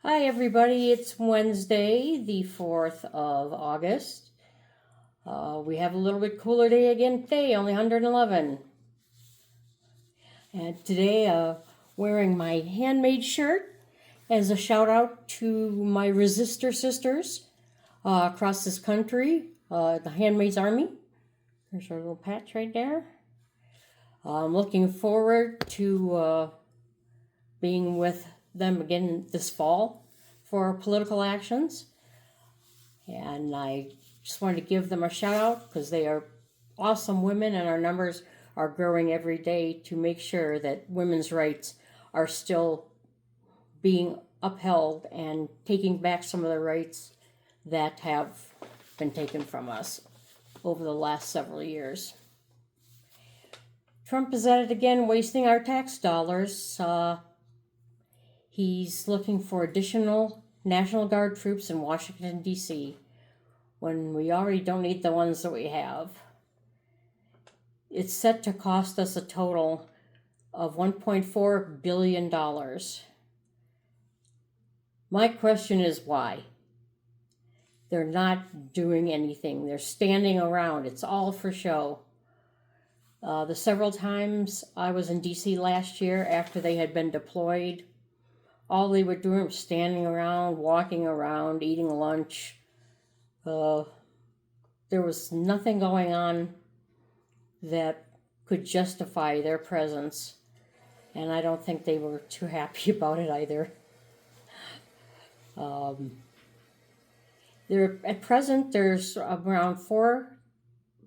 Hi, everybody. It's Wednesday, the 4th of August. We have a little bit cooler day again today, only 111. And today, wearing my handmade shirt as a shout out to my resistor sisters across this country, the Handmaids Army. There's our little patch right there. I'm looking forward to being with them again this fall for political actions. And I just wanted to give them a shout out because they are awesome women, and our numbers are growing every day to make sure that women's rights are still being upheld and taking back some of the rights that have been taken from us over the last several years. Trump is at it again, wasting our tax dollars. He's looking for additional National Guard troops in Washington, D.C., when we already don't need the ones that we have. It's set to cost us a total of $1.4 billion. My question is why? They're not doing anything. They're standing around. It's all for show. The several times I was in D.C. last year after they had been deployed, all they were doing was standing around, walking around, eating lunch. There was nothing going on that could justify their presence, and I don't think they were too happy about it either. At present, there's around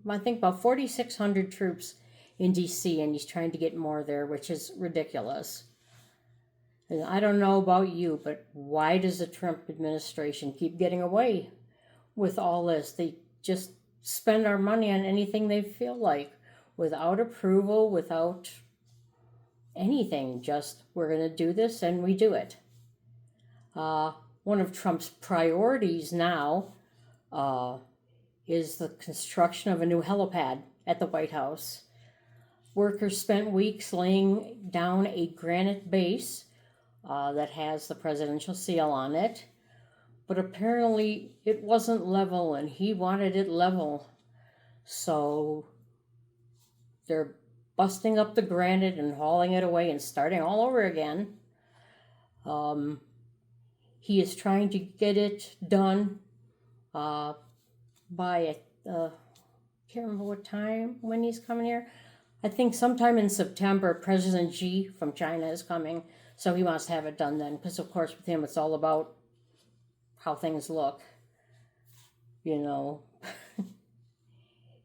about 4,600 troops in D.C., and he's trying to get more there, which is ridiculous. And I don't know about you, but why does the Trump administration keep getting away with all this? They just spend our money on anything they feel like, without approval, without anything. Just, we're going to do this, and we do it. One of Trump's priorities now is the construction of a new helipad at the White House. Workers spent weeks laying down a granite base that has the presidential seal on it, but apparently it wasn't level, and he wanted it level. So they're busting up the granite and hauling it away and starting all over again. He is trying to get it done by, can't remember what time, when he's coming here. I think sometime in September, President Xi from China is coming, so he wants to have it done then, because of course with him it's all about how things look. You know,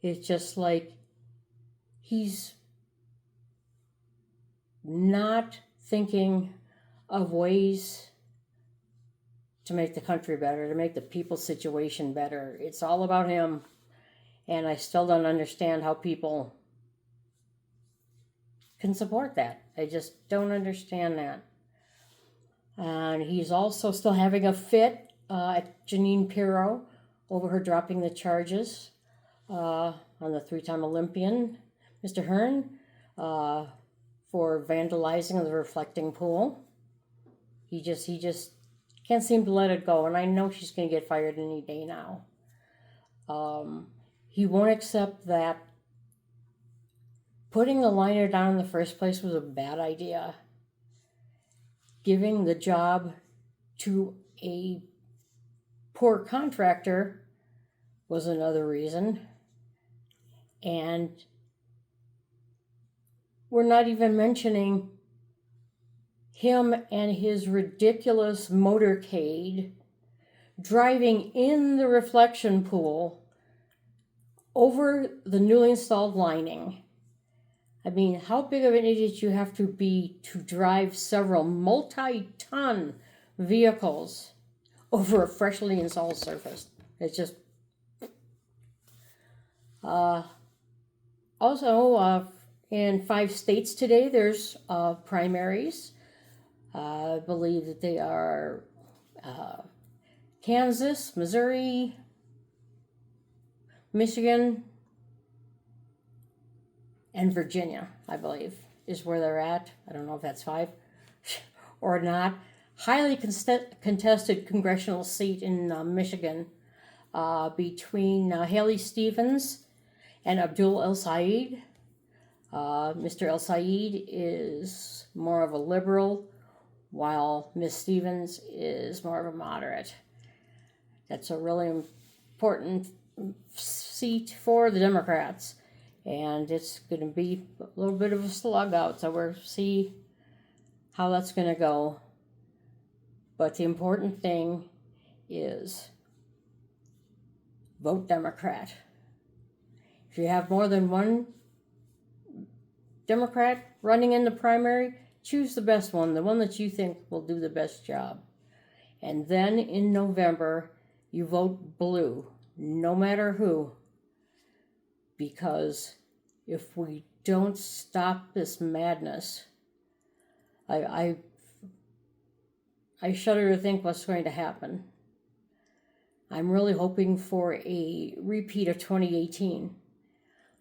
it's just like he's not thinking of ways to make the country better, to make the people's situation better. It's all about him, and I still don't understand how people can support that. I just don't understand that. And he's also still having a fit at Jeanine Pirro over her dropping the charges on the three-time Olympian, Mr. Hearn, for vandalizing the reflecting pool. He just can't seem to let it go, and I know she's going to get fired any day now. He won't accept that putting the liner down in the first place was a bad idea. Giving the job to a poor contractor was another reason. And we're not even mentioning him and his ridiculous motorcade driving in the reflection pool over the newly installed lining. I mean, how big of an idiot you have to be to drive several multi-ton vehicles over a freshly installed surface? It's just... Also, in 5 states today, there's primaries. I believe that they are Kansas, Missouri, Michigan, and Virginia, I believe, is where they're at. I don't know if that's 5 or not. highly contested congressional seat in Michigan between Haley Stevens and Abdul El Sayed. Mr. El Sayed is more of a liberal, while Miss Stevens is more of a moderate. That's a really important seat for the Democrats, and it's going to be a little bit of a slug out, so we'll see how that's going to go. But the important thing is vote Democrat. If you have more than one Democrat running in the primary, choose the best one, the one that you think will do the best job. And then in November, you vote blue, no matter who. Because if we don't stop this madness, I shudder to think what's going to happen. I'm really hoping for a repeat of 2018,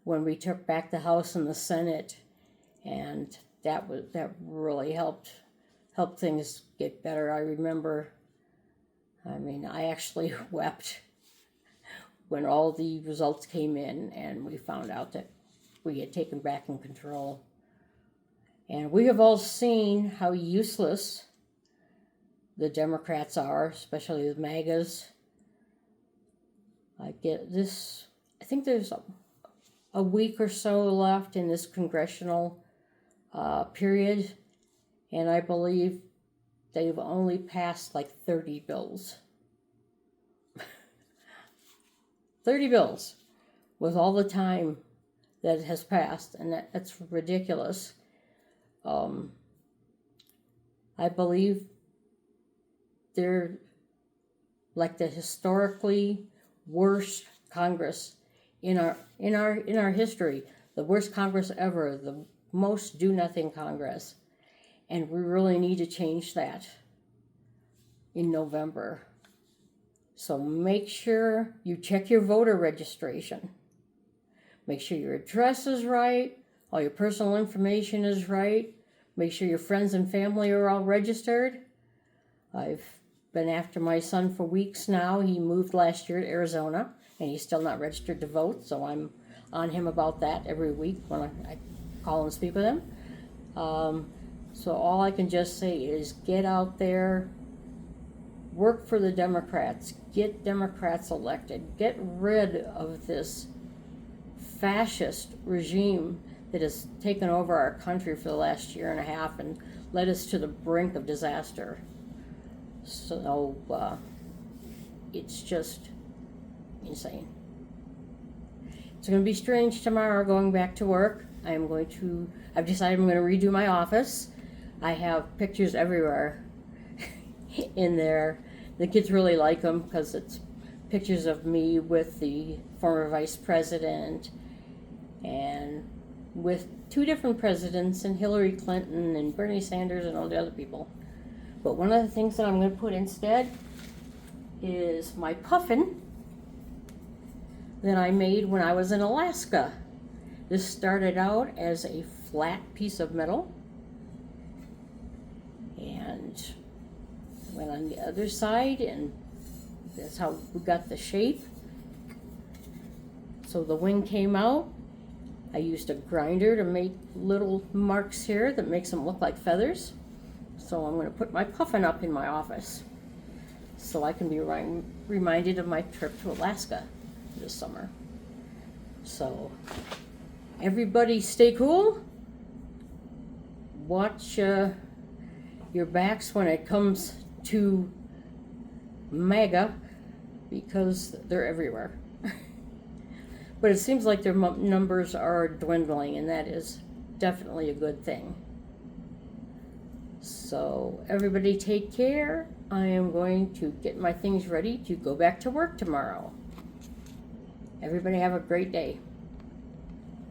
when we took back the House and the Senate, and that really helped things get better. I remember, I actually wept when all the results came in and we found out that we had taken back in control. And we have all seen how useless the Democrats are, especially the MAGAs. I think there's a week or so left in this congressional period, and I believe they've only passed like 30 bills. 30 bills with all the time that has passed, and that's ridiculous. I believe they're like the historically worst Congress in our history, the worst Congress ever, the most do-nothing Congress. And we really need to change that in November. So make sure you check your voter registration. Make sure your address is right, all your personal information is right. Make sure your friends and family are all registered. I've been after my son for weeks now. He moved last year to Arizona, and he's still not registered to vote, so I'm on him about that every week when I call and speak with him. So all I can just say is get out there, work for the Democrats, get Democrats elected, get rid of this fascist regime that has taken over our country for the last year and a half and led us to the brink of disaster. So it's just insane. It's going to be strange tomorrow going back to work. I've decided I'm going to redo my office. I have pictures everywhere in there. The kids really like them because it's pictures of me with the former vice president and with two different presidents, and Hillary Clinton and Bernie Sanders and all the other people. But one of the things that I'm going to put instead is my puffin that I made when I was in Alaska. This started out as a flat piece of metal and went on the other side, and that's how we got the shape. So the wing came out. I used a grinder to make little marks here that makes them look like feathers. So I'm going to put my puffin up in my office so I can be reminded of my trip to Alaska this summer. So everybody stay cool. Watch your backs when it comes to MAGA, because they're everywhere. But it seems like their numbers are dwindling, and that is definitely a good thing. So everybody take care. I am going to get my things ready to go back to work tomorrow. Everybody have a great day.